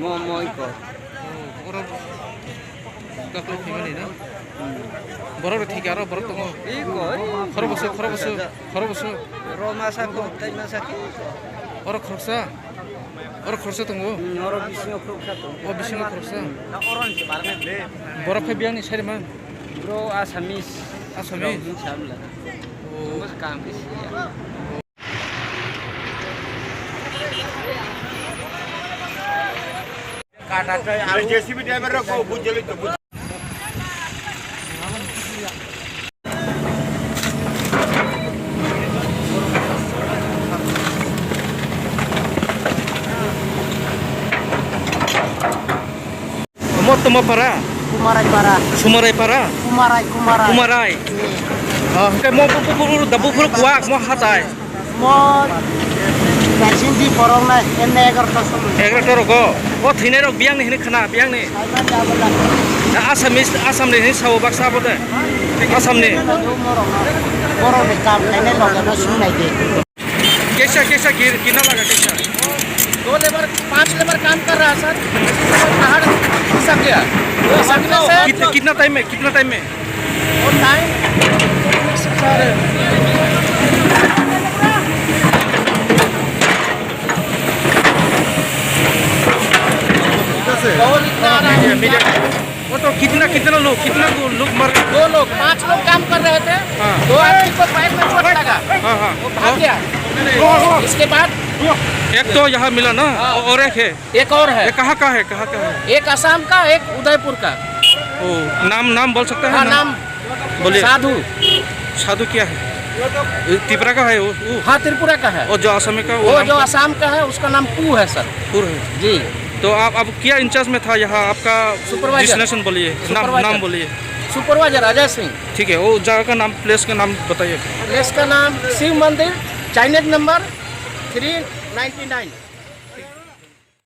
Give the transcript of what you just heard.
Momoy ko. Orang kakak gimana ini? Borok ठीक है borok तो Iko. Kharbas Roma sa ko, tay masaki. orang खरसा तो Oro bising ko ka to. oh bising खरसा Na orange barne le. borok ke biang ni sari man Bro Asamis. Asamis? Inshallah. oh Mas काम किसी ya. काटा चाहिँ अरे JCB driver र को बुझले त बुझ Temo para Sumarai para Kumarai kayak mau pupuk dabu puluk kuak mau hatai vaccine di porong na enne egra toro go oh thine rok biang ni khana biang ni asam ni sawo baksa bote asam ni porong में काम करने लगे ना सुन नहीं दे कैसा कितना लगा कैसा 5 लेबर काम कर रहा है सर पहाड़ खिसक गया कितना टाइम में और टाइम सर वो तो कितना लोग मर 2 लोग 5 लोग काम कर रहे थे 2 आदमी को पैर में चोट लगा वो भाग गया इसके बाद एक तो यहाँ मिला ना और एक और है कहाँ का है एक असम का एक उदयपुर का ओ नाम बोल सकते हैं हाँ नाम बोलिए साधु क्या है त्रिपुरा का है वो हाँ त्रिपुरा का है और जो असम का वो जो असम का है उसका नाम पू है सर पूर है जी तो आप अब क्या इंचार्ज में था यहाँ आपका सुपरवाइजर बोलिए नाम बोलिए सुपरवाइजर अजय सिंह ठीक है वो जगह का नाम प्लेस का नाम बताइए प्लेस का नाम शिव मंदिर चाइनीज नंबर 399